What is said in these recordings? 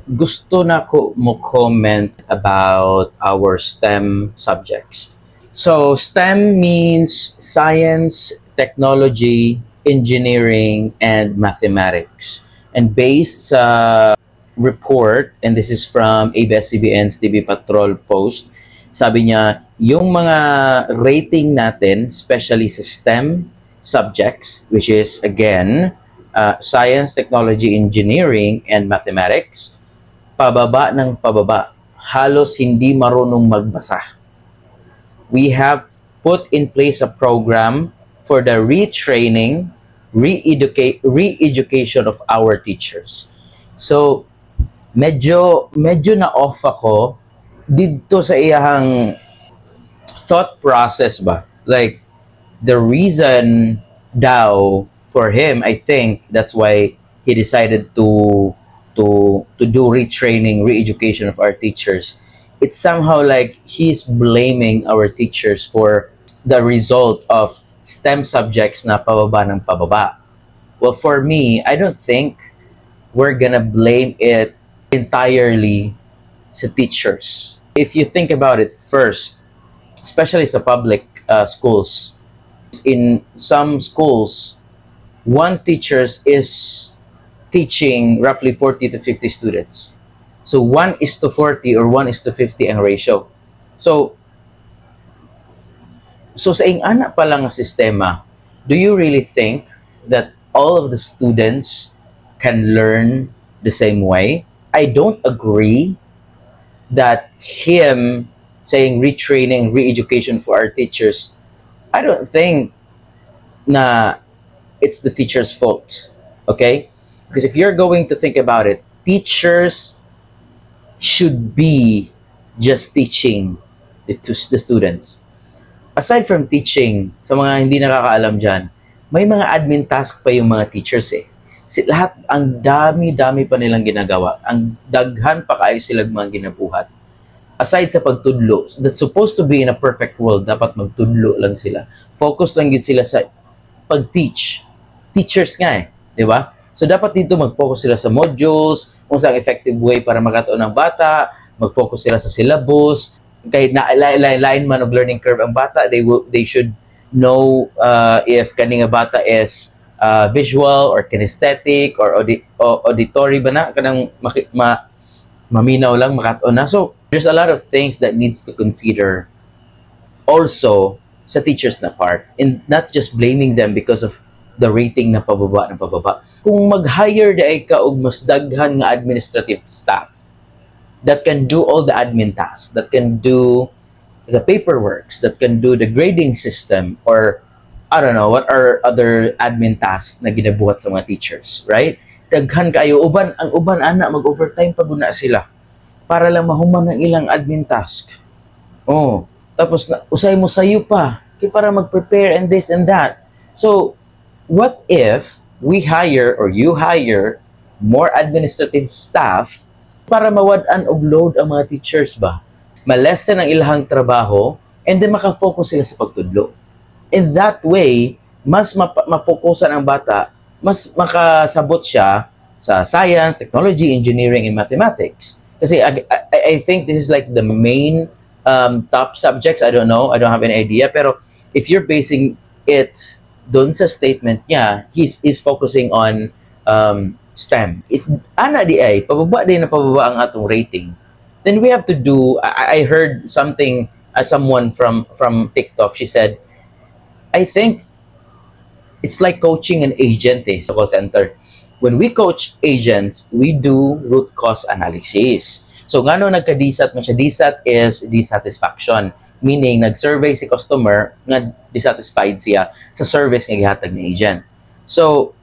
gusto na ko mo comment about our STEM subjects. So, STEM means science, technology, engineering, and mathematics. And based sa report, and this is from ABS-CBN's TV Patrol post, sabi niya, yung mga rating natin, especially sa STEM subjects, which is, again, science, technology, engineering, and mathematics, pababa ng pababa. Halos hindi marunong magbasa. We have put in place a program for the retraining, re-education of our teachers. So, medyo na off ako dito sa iyang thought process ba. Like, the reason daw for him, I think that's why he decided to do retraining, re-education of our teachers. It's somehow like he's blaming our teachers for the result of STEM subjects na pababa ng pababa. Well, for me, I don't think we're gonna blame it entirely sa teachers. If you think about it first, especially sa public schools, in some schools, one teacher is teaching roughly 40 to 50 students. So 1:40 or 1:50 ang ratio. So sa ingana pa lang ang sistema, do you really think that all of the students can learn the same way? I don't agree that him saying retraining, re-education for our teachers, I don't think na it's the teacher's fault. Okay? Because if you're going to think about it, teachers should be just teaching the students. Aside from teaching, sa mga hindi nakakaalam dyan, may mga admin task pa yung mga teachers eh. Lahat, ang dami-dami pa nilang ginagawa. Ang daghan pa kayo silang mga ginabuhat. Aside sa pagtudlo, that's supposed to be in a perfect world, dapat magtudlo lang sila. Focus lang yun sila sa pag-teach. Teachers nga eh, di ba? So dapat dito mag-focus sila sa modules, kung saan effective way para magkataon ng bata, mag-focus sila sa syllabus, kahit na line man of learning curve ang bata, they should know if kaning bata is visual or kinesthetic or auditory ba na, kanang maminaw lang, makataon na. So there's a lot of things that needs to consider also sa teachers na part, and not just blaming them because of the rating na pababa. Kung mag-hire daay ka og mas daghan nga administrative staff that can do all the admin tasks, that can do the paperwork, that can do the grading system, or I don't know, what are other admin tasks na ginabuhat sa mga teachers, right? Daghan kayo, ang uban ana, mag-overtime paguna sila para lang mahuman ng ilang admin task. Oh, tapos usay mo sayo pa, para mag-prepare and this and that. So, what if we hire or you hire more administrative staff para mawad-an og load ang mga teachers ba? Malesen ang ilahang trabaho and then makafocus sila sa pagtudlo. In that way, mas mafokusan ang bata, mas makasabot siya sa science, technology, engineering, and mathematics. Kasi I think this is like the main top subjects. I don't know. I don't have any idea. Pero if you're basing it doon sa statement niya, he's focusing on STEM. If ana di ay, pababa din na pababa ang atong rating, then we have to do, I heard something, someone from TikTok, she said, I think it's like coaching an agent sa call center. When we coach agents, we do root cause analysis. So ngano nagka-DSAT man siya? DSAT is dissatisfaction. Meaning, nag-survey si customer nga dissatisfied siya sa service nga gihatag ni agent. So,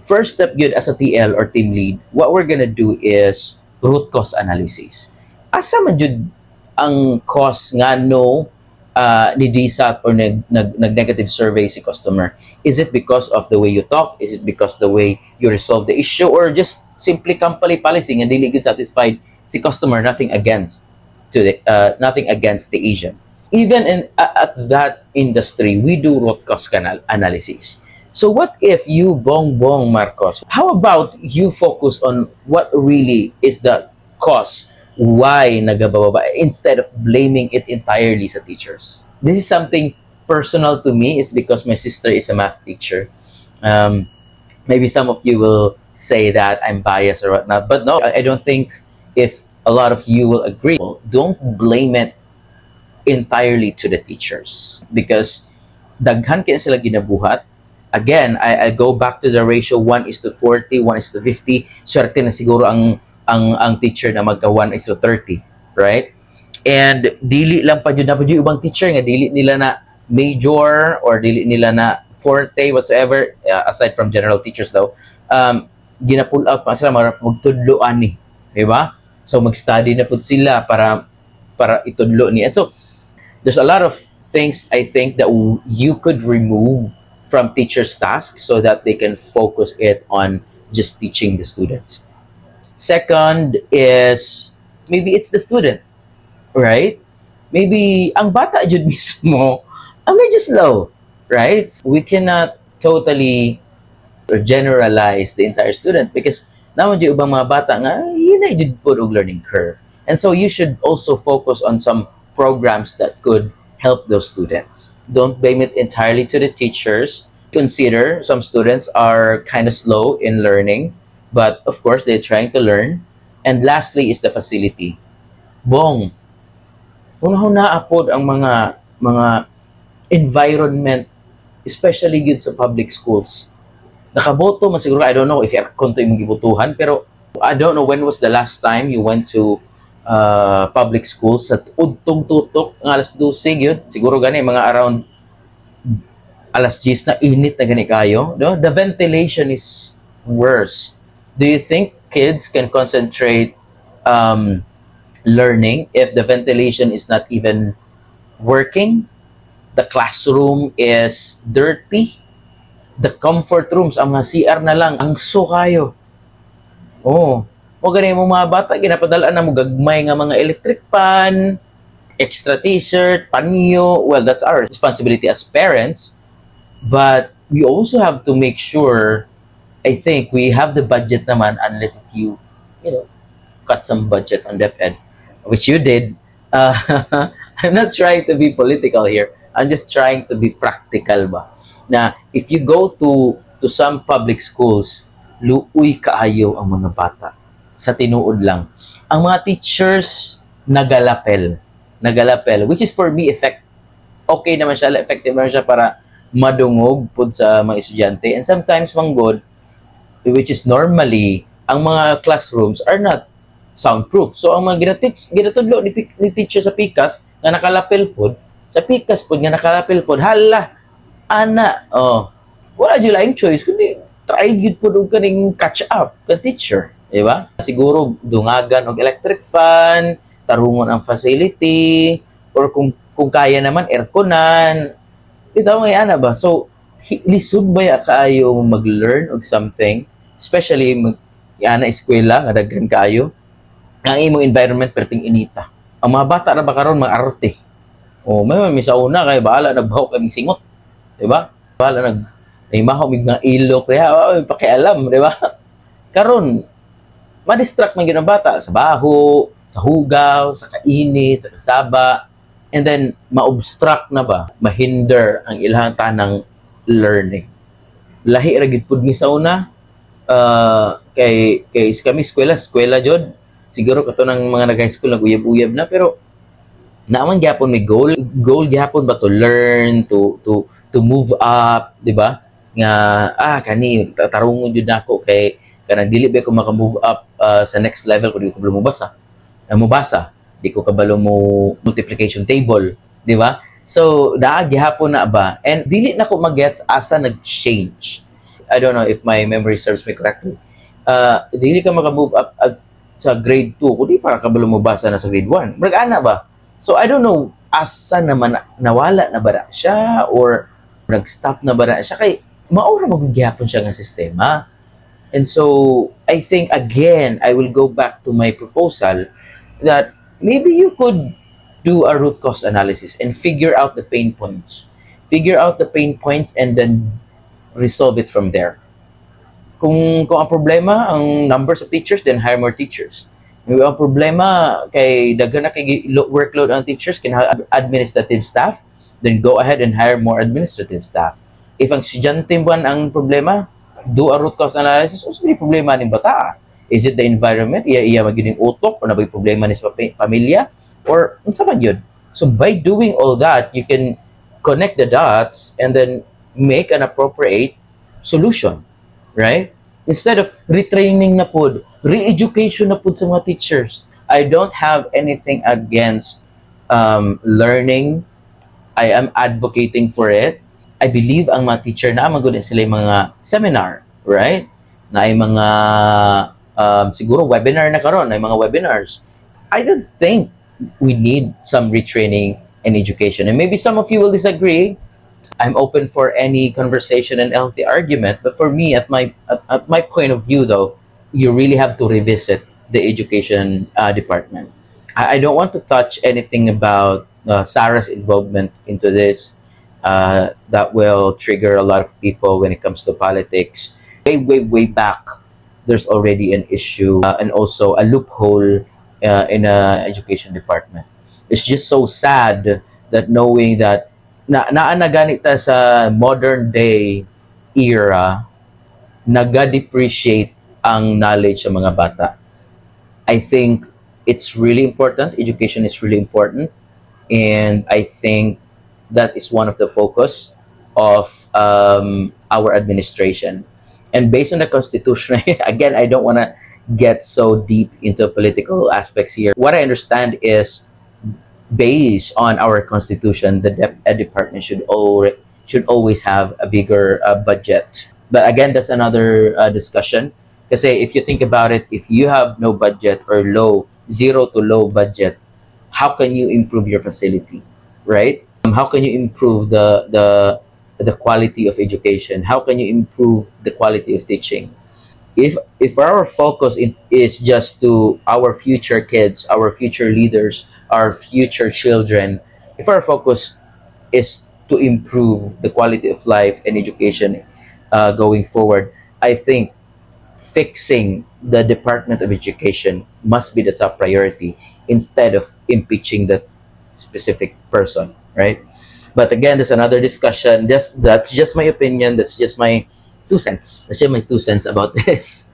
first step yun as a TL or team lead, what we're gonna do is root cause analysis. Asa man jud ang cause nga ni DSAT or nag-negative survey si customer? Is it because of the way you talk? Is it because the way you resolve the issue? Or just simply company policy nga dili gud satisfied si customer, nothing against the agent. Even at that industry, we do root cause analysis. So what if you, Bongbong Marcos, how about you focus on what really is the cause why nagababa instead of blaming it entirely sa teachers. This is something personal to me. It's because my sister is a math teacher. Maybe some of you will say that I'm biased or whatnot, but no, I don't think if a lot of you will agree. Don't blame it entirely to the teachers because daghan kaya sila ginabuhat. Again, I go back to the ratio 1:40, 1:50. Swerte na siguro ang teacher na magka 1:30, right? And dili lang pa jud na ubang teacher nga dili nila na major or dili nila na forte whatsoever, aside from general teachers daw. Gina-pull out pa sila magtudloan ni, di ba? So mag-study na pud sila para itudlo ni. And so there's a lot of things I think that you could remove from teachers' tasks so that they can focus it on just teaching the students. Second is maybe it's the student, right? Maybe ang bata jud mismo ang medyo slow, right? We cannot totally generalize the entire student because naman jud ubang mga bata nga yun ay jud pud og learning curve. And so you should also focus on some programs that could help those students. Don't blame it entirely to the teachers. Consider some students are kind of slow in learning, but of course they're trying to learn. And lastly is the facility. Bong, una apod ang mga environment, especially yun sa public schools. Nakaboto man siguro, I don't know if aircon to imong gibutuhan, pero I don't know when was the last time you went to public schools sa udtong tutok ng alas 12 yun. Siguro gani mga around alas 10 na init na gani kayo. No? The ventilation is worse. Do you think kids can concentrate learning if the ventilation is not even working? The classroom is dirty. The comfort rooms, ang mga CR na lang, ang kayo. Oh, o ganyan mo mga bata, ginapadalaan na mo gagmay nga mga electric fan, extra t-shirt, panyo. Well, that's our responsibility as parents. But we also have to make sure, I think, we have the budget naman unless if you cut some budget on DepEd, which you did. I'm not trying to be political here. I'm just trying to be practical ba. Na if you go to some public schools, luuy kaayo ang mga bata. Sa tinuod lang. Ang mga teachers nagalapel, which is for me okay naman siya, effective naman siya para madungog pud sa mga estudyante. And sometimes manggod, which is normally, ang mga classrooms are not soundproof. So ang mga ginatudlo ni teacher sa PICAS nga nakalapel pod, sa PICAS pod nga nakalapel pod, hala, ana, wala dyan laing choice, kundi try yun po doon kaning catch up ka teacher, di ba? Siguro dungagan og electric fan, tarungon ang facility, or kung kaya naman airconan, itaw nga ana ba? So lisod ba ya kaayo mag-learn og something, especially ana eskwela nga daghan kaayo, ang imong environment perting inita. Ang mga bata ra ba karon mga arte. May sauna kay bahala nagbahok kaming singot, di ba? Bahala naimahaw mig mga ilok kaya pakialam, di ba? Karon ma-distract man gyud ang bata sa baho, sa hugaw, sa kainit, sa kasaba, and then ma-obstruct na ba, mahinder ang ilang tanang learning. Lahi ra gid pud mi sa una, kay kami eskwela jud. Siguro kato ng mga nag-high school nag-uyab-uyab na, pero naaman gyapon may goal gyapon ba to learn, to move up, di ba? Nga kani tarungon jud nako kay kanang dili ba ko maka-move up sa next level kung di ko kabalo mubasa, di ko kabalo mo multiplication table, di ba? So gihapon na ba, and dili na ko magets asa nag-change. I don't know if my memory serves me correctly. Dili ka maka-move up sa grade 2 kundi para kabalo mubasa na sa grade 1, ana ba? So I don't know asa naman nawala na ba siya or nag-stop na ba siya kay maura magyapon siya ng sistema. And so, I think, again, I will go back to my proposal that maybe you could do a root cause analysis and figure out the pain points. Figure out the pain points and then resolve it from there. Kung ang problema, ang numbers of teachers, then hire more teachers. Ang problema kay daghan na kay workload ang teachers, kinahanglan administrative staff, then go ahead and hire more administrative staff. If ang estudyante man ang problema, do a root cause analysis, o may problema ning bata. Is it the environment? Iya magiging utok o nabay problema ni sa pamilya? Or unsa man yun? So by doing all that, you can connect the dots and then make an appropriate solution, right? Instead of retraining na pod, re-education na pod sa mga teachers. I don't have anything against learning. I am advocating for it. I believe ang mga teacher na magud sila yung mga seminar, right? Na ay mga siguro webinar na karon, ay mga webinars. I don't think we need some retraining and education. And maybe some of you will disagree. I'm open for any conversation and healthy argument. But for me, at my point of view, though, you really have to revisit the education department. I don't want to touch anything about Sarah's involvement into this. That will trigger a lot of people when it comes to politics. Way back, there's already an issue and also a loophole in the education department. It's just so sad that knowing that naanaganita sa modern day era, naga-depreciate ang knowledge sa mga bata. I think it's really important. Education is really important. And I think that is one of the focus of our administration. And based on the Constitution, again, I don't want to get so deep into political aspects here. What I understand is, based on our Constitution, the Ed department should always have a bigger budget. But again, that's another discussion. Because if you think about it, if you have no budget or zero to low budget, how can you improve your facility, right? How can you improve the quality of education? How can you improve the quality of teaching? If our focus is just to our future kids, our future leaders, our future children, if our focus is to improve the quality of life and education going forward, I think fixing the Department of Education must be the top priority instead of impeaching that specific person, right? But again, there's another discussion. That's just my opinion. That's just my 2 cents. That's just my 2 cents about this.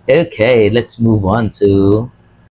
Okay, let's move on to